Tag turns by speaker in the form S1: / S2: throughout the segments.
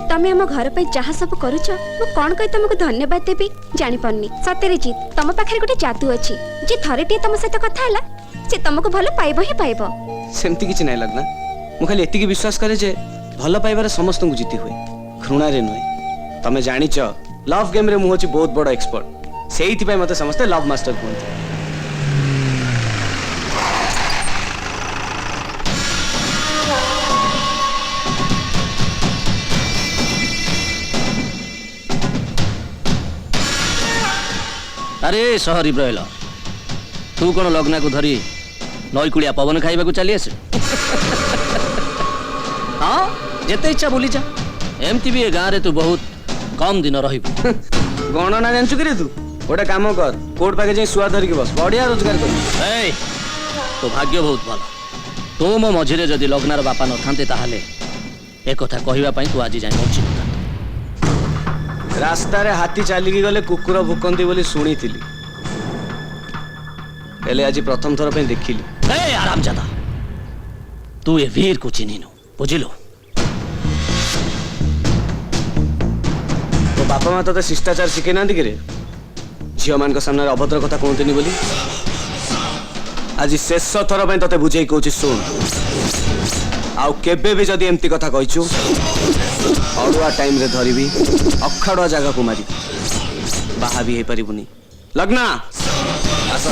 S1: तमे हम घर पे जहाँ सब करूछ मु कौन कहि तुमको धन्यवाद देबी जानि पन्नी। सतेरे जीत तम पाखरे गोटे जादू अछि जे थरेटी तुम सहित कथा हला से तुमको भलो पाइबो ही पाइबो।
S2: सेमती किछि नै लगना मु खाली एतिकी विश्वास करे जे भलो पाइबार समस्त को जीती हुए घृणा रे नुहे। तमे जानिच लव गेम रे मु होछि बहुत बड़ एक्सपर्ट सेहिति पय मते समस्त लव मास्टर कहते।
S3: अरे सहरी ब्रयलर तू कौन लग्ना को धरी नई कुड़िया पवन खाइबा को चली आसे? हाँ जेते इच्छा बोली जा एमती भी ए गाँव रे तू बहुत कम दिन रहिबू।
S2: गणना जानछु कि रे तू गोटे काम कर कोर्ट पाके जाई सुआ धरिक बस बढ़िया रोजगार कर।
S3: ए तो भाग्य बहुत भल तू मो मझिरे जदि लग्नार बापा न थांते ताहाले ए कथा कहिबा पई तू आज जाई पहुंची न।
S2: रास्ता रे हाथी चालिकी गले कुकुर भुकंती बोली सुनी थिली हेले आज प्रथम थर पे देखिली।
S3: ए आरामजादा तू ए वीर को चिन्हिनु बुझिलो।
S2: तो बापा माँ तो शिष्टाचार शिखे ना कि झील मान सामने अभद्र कथा कहते बोली आज शेष थर पे ते बुझे कहूँ शुण आउ केबे भी जदि एमती कथा कहीचु अड़ुआ टाइम रे धरिबी अखाड़ुआ जगह को मारी बाहा भी पारिबुनी। लग्ना आस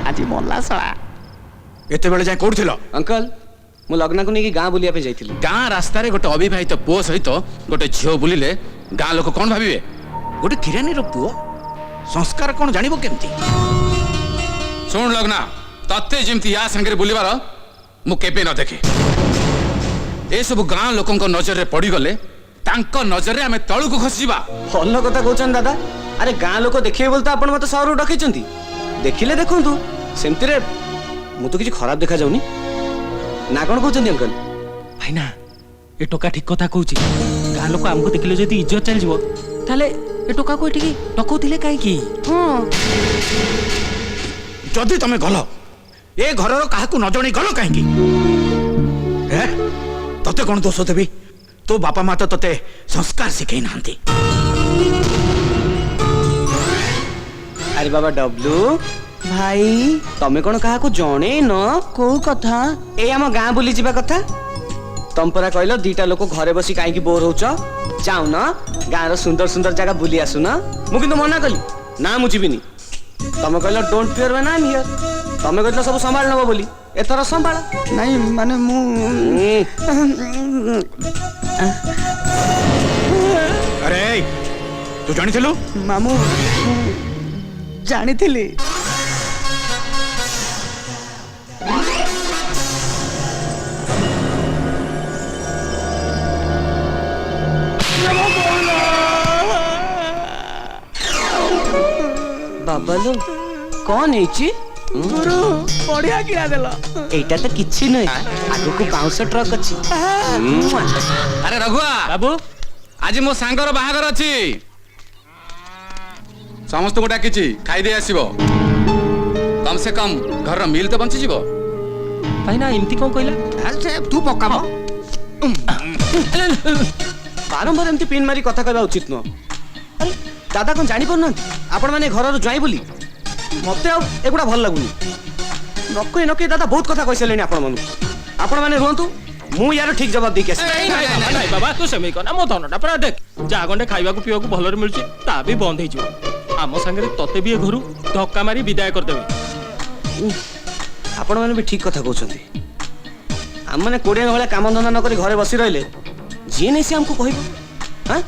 S3: आज मल्ला सळा
S4: एते बेले जाय कोड थिलो
S2: अंकल मु लग्ना को नहीं गाँ बुलिया पे जाइथिली।
S4: गाँ रास्ता रे गोटे अविवाहित पुओ सहित गोटे झियो बुलिले गाँ लोक कौन भाविबे? गोटे किरानी रो पुओ संस्कार कौन जानिबो केमती? सुन लग्ना तत्ते जेमती या संगे बुलिबार मु केबे न देखे। ए सब गाँ लोकंक नजर रे पड़ी गले तांको नजर रे हमें तळु को खसिबा।
S2: भल कथा कहछन दादा। अरे गाँ लोक देखिए बोलते आपण मते सहर डकैचंती देखिले देखंतु सेमती रे मु तो किछि खराब देखा जाउनी ना कौन कहते अंकल?
S5: भाईना ए टोका ठीक कथा कहूची गाँ लोक आमको देखिले जदि इज्जत चल जीवो ताले ए टोका को एठी डकौथिले काई की?
S1: हां
S4: जदि तमे गलो ए घरर काहाकू न जणी गलो काहे की? ए तते कोन दोष देबी? तो बापा माँ तो तते संस्कार सिखै नांती।
S2: अरे बाबा डब्लू भाई तमे कौन कहा को जणे न को कथा ए आम गाँ बुली जीवा कथा तम परा कहलो दीटा लोक घरे बसी काई बोर होच जाऊ न गाँ रो सुंदर सुंदर जगह बुली आसु न। मु किंतु मना कली ना मु जीविनी तमे कहलो don't fear when I am here तमे कहलो सब संभाल नबो बोली एथर संभाल
S6: नहीं माने मु
S4: अरे तू जानी थिलु?
S6: मामू जानी थिली
S2: बाबा लो कौन है
S6: गुरु बढ़िया किया देला
S2: एटा तो किछि नै आगु को 500 ट्रक अछि।
S4: अरे रघुआ
S5: बाबू
S4: आज मो सांगर बाहागर अछि समस्त को डाकिछि खाइ दे आसीबो कम से कम घर रो मिल तो बंची जीवो।
S5: भाईना एमती कोन कहला?
S4: अरे तू पकाबो
S2: बारंबार एमती पिन मारी कथा कहबा उचित न। अरे दादा कोन जानि पन आपण माने घर रो जाई बोली मते आ एगुडा भल लागुनी नकई नकई दादा बहुत कथा कहसलेनी आपण माने रुहंतु मु यार ठीक जवाब देके आसी।
S5: नहीं बाबा तू सेमी कोना मो धनटा पर देख जा गंडे खाइबा को पियो को भलरे मिलची ता भी बंद हे जिवो आमो संगे तते भी घरु धक्का मारी विदाय कर देबे।
S2: आपण माने भी ठीक कथा कहउछंती हम माने कोडिया भले काम धंदा न करी घरे बसी रहले जी नै से हमको कहइबो हां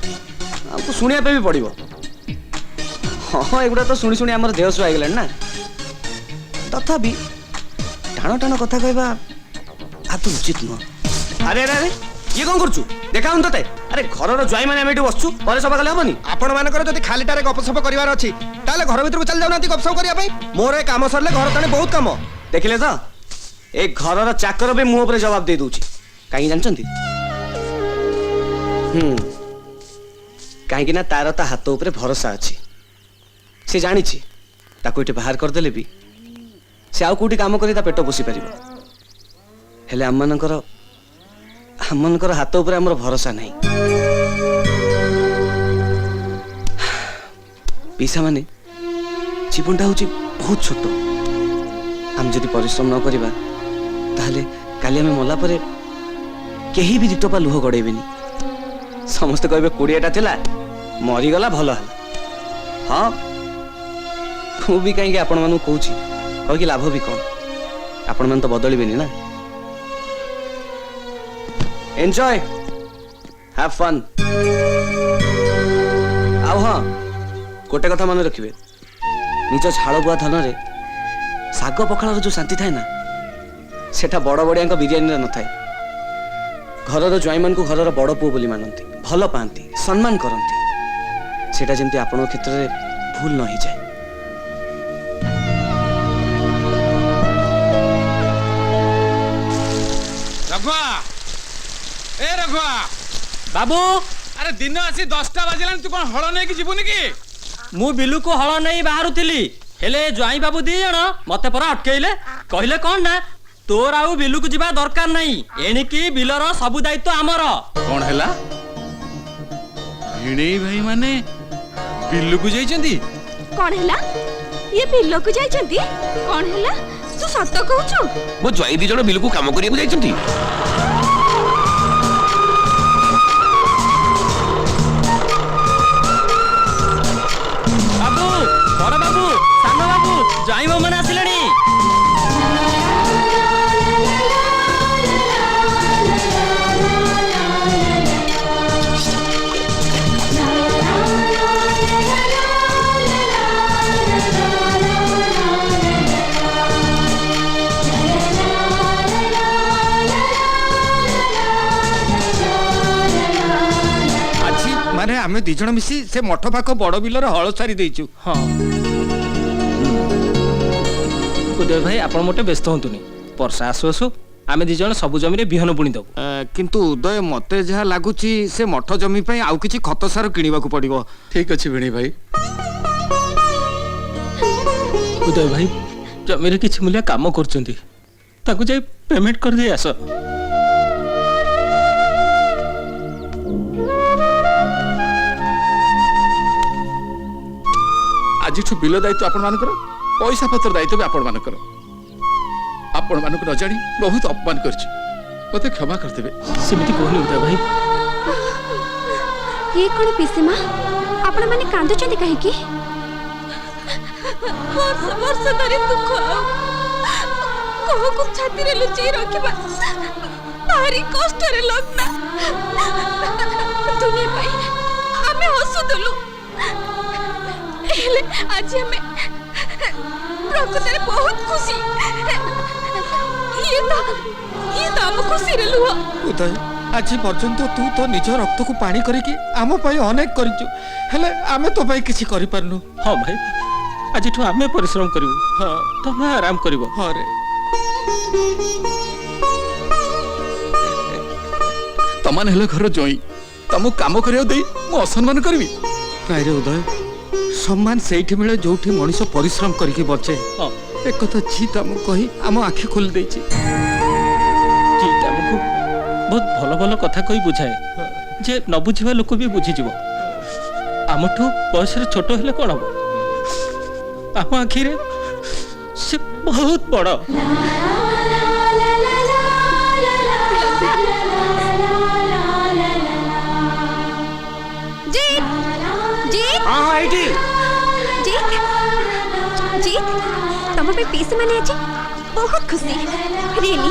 S2: हमको सुनिया पे भी पड़िबो। हाँ एगुड़ा तो शुणी शुणी आमर देह सुहाई गलानी ना तथापि टाण टाण कथा कहबा आ तो उचित नुह। अरे अरे अरे ये कौन करछु देखाउन तते? अरे घर ज्वाई माने हम एठी बसछु परे सभा कले हबनी?
S7: आपण मानकर जदि खालीटारे गपसप करिवार अछि ताले घर भीतर चल जाउनांती गपसप करिया पई मोर ए काम सरले घर तने बहुत काम
S2: देखिले तो ए घरर चाकर भी मुंह पर जवाब दे दूची काई जानचंती କାହିଁକି ନା ତାର ତା ହାତ ଉପରେ ଭରସା ଅଛି। ସେ ଜାଣିଛି ତାକୁ ଏଠି ବାହାର କରିଦେଲେ ବି ସେ ଆଉ କୋଉଠି କାମ କରି ତା ପେଟ ପୋଷି ପାରିବ। ହେଲେ ଆମମାନଙ୍କର ହାତ ଉପରେ ଆମର ଭରସା ନାହିଁ। ପିସା ମାନେ ଜୀବନଟା ହଉଛି ବହୁତ ଛୋଟ। ଆମେ ଯଦି ପରିଶ୍ରମ ନ କରିବା ତାହେଲେ କାଲି ଆମେ ମଲା ପରେ କେହି ବି ଦିଟୋପା ଲୁହ ଗଡ଼େଇବେନି। ସମସ୍ତେ କହିବେ 20ଟା ଥିଲା ମରିଗଲା ଭଲ ହେଲା। ହଁ ମୁଁ ବି କାହିଁକି ଆପଣମାନଙ୍କୁ କହୁଛି, କହିକି ଲାଭ ବି କ'ଣ? ଆପଣମାନେ ତ ବଦଳିବେନି ନା। Enjoy, have fun. ଆଉ ହଁ, ଗୋଟେ କଥା ମନେ ରଖିବେ, ନିଜ ଝାଳ ବୁଆ ଧନରେ ଶାଗ ପଖାଳର ଯୋଉ ଶାନ୍ତି ଥାଏ ନା, ସେଟା ବଡ଼ ବଡ଼ିଆଙ୍କ ବିରିୟାନୀରେ ନଥାଏ। ଘରର ଜ୍ୱାଇଁମାନଙ୍କୁ ଘରର ବଡ଼ ପୁଅ ବୋଲି ମାନନ୍ତି, ଭଲ ପାଆନ୍ତି, ସମ୍ମାନ କରନ୍ତି। ସେଟା ଯେମିତି ଆପଣଙ୍କ କ୍ଷେତ୍ରରେ ଭୁଲ ନ ହେଇଯାଏ।
S4: ରଘୁଆ, ଏ ରଘୁଆ,
S5: ବାବୁ
S4: ଆରେ ଦିନ ଆସି 10ଟା ବାଜିଲାଣି, ତୁ କଣ ହଳ ନେଇକି ଯିବୁନି କି?
S5: ମୁଁ ବିଲୁକୁ ହଳ ନେଇ ବାହାରୁଥିଲି, ହେଲେ ଜ୍ୱାଇଁ ବାବୁ 2 ଜଣ ମତେ ପରା ଅଟକେଇଲେ। କହିଲେ କଣ ନା, ତୋର ଆଉ ବିଲୁକୁ ଯିବା ଦରକାର ନାହିଁ, ଏଣିକି ବିଲର ସବୁ ଦାୟିତ୍ୱ ଆମର।
S4: କଣ ହେଲା? ଭିଣେଇ ଭାଇ ମାନେ ବିଲୁକୁ ଯାଇଛନ୍ତି?
S1: କଣ ହେଲା? ଇଏ ବିଲକୁ ଯାଇଛନ୍ତି? କଣ ହେଲା? ତୁ ସତ କହୁଛୁ?
S8: ମୋ ଜ୍ୱାଇଁ 2 ଜଣ ବିଲକୁ କାମ କରିବାକୁ ଯାଇଛନ୍ତି।
S5: ବାବୁ, ବଡ ବାବୁ, ସାନ ବାବୁ, ଜ୍ୱାଇଁ ବାବୁ ମାନେ ଆସିଲେଣି।
S7: ଆଜି ମାନେ ଆମେ 2 ଜଣ ମିଶି ସେ ମଠ ପାଖ ବଡ ବିଲର ହଳ ସାରି ଦେଇଛୁ।
S5: ହଁ ଉଦୟ ଭାଇ, ଆପଣ ମୋଟେ ବ୍ୟସ୍ତ ହୁଅନ୍ତୁନି। ବର୍ଷା ଆସୁ ଆସୁ ଆମେ 2 ଜଣ ସବୁ ଜମିରେ ବିହନ ବୁଣି ଦେବୁ।
S7: କିନ୍ତୁ ଉଦୟ, ମତେ ଯାହା ଲାଗୁଛି ସେ ମଠ ଜମି ପାଇଁ ଆଉ କିଛି ଖତ ସାର କିଣିବାକୁ ପଡିବ।
S4: ଠିକ ଅଛି ଭିଣେଇ ଭାଇ।
S5: ଉଦୟ ଭାଇ ଜମିରେ କିଛି ମୂଲ୍ୟ କାମ କରୁଛନ୍ତି, ତାଙ୍କୁ ଯାଇ ପେମେଣ୍ଟ କରିଦେଇ ଆସ।
S4: ଆଜିଠୁ ବିଲ ଦାୟିତ୍ୱ ଆପଣମାନଙ୍କର, ପଇସା ପତ୍ର ଦାୟିତ୍ୱ ବି ଆପଣମାନଙ୍କର। ଆପଣମାନଙ୍କୁ ନ ଜାଣି ବହୁତ ଅପମାନ କରିଛି, ମତେ କ୍ଷମା କରିଦେବେ।
S5: ସେମିତି କହୁନି ଉଦୟ ଭାଇ।
S1: ଇଏ କଣ ପିସିମା? ଆପଣ ମାନେ କାନ୍ଦୁଛନ୍ତି କାହିଁକି? ବର୍ଷ ବର୍ଷ ଧରି ଦୁଃଖ କୋହକୁ ଛାତିରେ ଲୁଚେଇ ରଖିବା ଭାରି କଷ୍ଟରେ ଲଗ୍ନା। ଦୁନିଆ ପାଇଁ ଆମେ ହସୁଥିଲୁ, ହେଲେ ଆଜି ଆମେ ପ୍ରକୃତରେ ବହୁତ ଖୁସି। ଇଏ ତ ଆମ ଖୁସିରେ ଲୁହ।
S7: ଉଦୟ, ଆଜି ପର୍ଯ୍ୟନ୍ତ ତୁ ତ ନିଜ ରକ୍ତକୁ ପାଣି କରିକି ଆମ ପାଇଁ ଅନେକ କରିଛୁ, ହେଲେ ଆମେ ତୋ ପାଇଁ କିଛି କରିପାରୁନୁ।
S5: ହଁ ଭାଇ, ଆଜିଠୁ ଆମେ ପରିଶ୍ରମ କରିବୁ,
S7: ହଁ
S5: ତମେ ଆରାମ କରିବ।
S7: ହଁ ରେ।
S4: ତମାନେ ହେଲେ ଘର ଜ୍ୱାଇଁ, ତମକୁ କାମ କରିବାକୁ ଦେଇ ମୁଁ ଅସମ୍ମାନ କରିବି?
S7: ନାଇଁ ରେ ଉଦୟ, ସମ୍ମାନ ସେଇଠି ମିଳେ ଯୋଉଠି ମଣିଷ ପରିଶ୍ରମ କରିକି ବଞ୍ଚେ।
S5: ହଁ,
S7: ଏକଥା ଜିତ୍ ଆମକୁ କହି ଆମ ଆଖି ଖୋଲି ଦେଇଛି।
S5: ଠିକ୍ ଆମକୁ ବହୁତ ଭଲ ଭଲ କଥା କହି ବୁଝାଏ, ଯେ ନ ବୁଝିବା ଲୋକ ବି ବୁଝିଯିବ। ଆମଠୁ ବୟସରେ ଛୋଟ ହେଲେ କଣ ହବ, ଆମ ଆଖିରେ ସେ ବହୁତ ବଡ଼।
S1: ତମ ପାଇଁ ପିସି ମାନେ ଆଜି ବହୁତ ଖୁସି। Really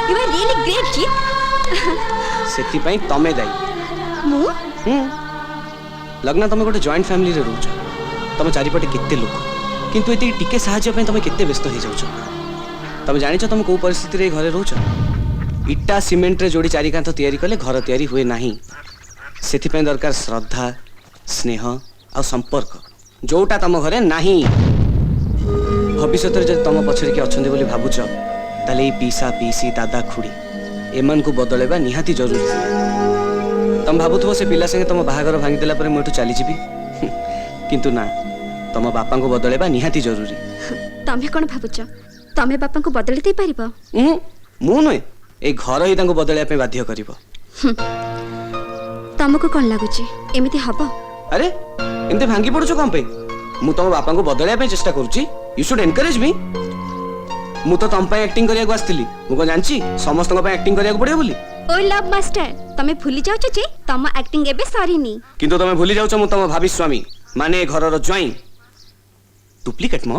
S1: you are really great ଜିତ୍।
S2: ସେଥିପାଇଁ ତମେ ଦାୟୀ।
S1: ମୁଁ
S2: ଲଗ୍ନା, ତମେ ଗୋଟେ ଜଏଣ୍ଟ ଫ୍ୟାମିଲିରେ ରହୁଛ, ତମ ଚାରିପଟେ କେତେ ଲୋକ, କିନ୍ତୁ ଏତିକି ଟିକେ ସାହାଯ୍ୟ ପାଇଁ ତମେ କେତେ ବ୍ୟସ୍ତ ହେଇଯାଉଛ। ତମେ ଜାଣିଛ ତମେ କୋଉ ପରିସ୍ଥିତିରେ ଏ ଘରେ ରହୁଛ? ଇଟା ସିମେଣ୍ଟରେ ଯୋଡ଼ି 4 କାନ୍ଥ ତିଆରି କଲେ ଘର ତିଆରି ହୁଏ ନାହିଁ। ସେଥିପାଇଁ ଦରକାର ଶ୍ରଦ୍ଧା, ସ୍ନେହ ଆଉ ସମ୍ପର୍କ, ଯୋଉଟା ତମ ଘରେ ନାହିଁ। ଭବିଷ୍ୟତରେ ଯଦି ତମ ପଛରେ କିଏ ଅଛନ୍ତି ବୋଲି ଭାବୁଛ, ତାହେଲେ ଏଇ ପିସା ପିସି ଦାଦା ଖୁଡ଼ି ଏମାନଙ୍କୁ ବଦଳାଇବା ନିହାତି ଜରୁରୀ ଥିଲା। ତମେ ଭାବୁଥିବ ସେ ପିଲା ସାଙ୍ଗେ ତମ ବାହାଘର ଭାଙ୍ଗିଦେଲା ପରେ ମୁଁ ଏଠୁ ଚାଲିଯିବି କିନ୍ତୁ ନା, ତମ ବାପାଙ୍କୁ ବଦଳେଇବା ନିହାତି ଜରୁରୀ।
S1: ତମେ କ'ଣ ଭାବୁଛ ତମେ ବାପାଙ୍କୁ ବଦଳି ଦେଇପାରିବ?
S2: ମୁଁ ନୁହେଁ, ଏଇ ଘର ହିଁ ତାଙ୍କୁ ବଦଳେଇବା ପାଇଁ ବାଧ୍ୟ କରିବ।
S1: ତମକୁ କ'ଣ ଲାଗୁଛି ଏମିତି ହବ?
S2: ଆରେ ଏମିତି ଭାଙ୍ଗି ପଡୁଛ କ'ଣ ପାଇଁ? ମୁଁ ତମ ବାପାଙ୍କୁ ବଦଳେଇବା ପାଇଁ ଚେଷ୍ଟା କରୁଛି। ୟୁ ସୁଡ୍ ଏନକରେଜ ମି। ମୁଁ ତ ତମ ପାଇଁ ଆକ୍ଟିଂ କରିବାକୁ ଆସିଥିଲି। ମୁଁ କ'ଣ ଜାଣିଛି ସମସ୍ତଙ୍କ ପାଇଁ ଆକ୍ଟିଂ କରିବାକୁ ପଡିବ ବୋଲି?
S1: ଓ ଲଭ୍ ମାଷ୍ଟର, ତମେ ଭୁଲି ଯାଉଛ ଯେ ତମ ଆକ୍ଟିଂ ଏବେ ସରିନି।
S2: କିନ୍ତୁ ତମେ ଭୁଲି ଯାଉଛ ମୁଁ ତମ ଭାବି ସ୍ୱାମୀ, ମାନେ ଏ ଘରର ଜ୍ୱାଇଁ। ଡୁପ୍ଲିକେଟ ମ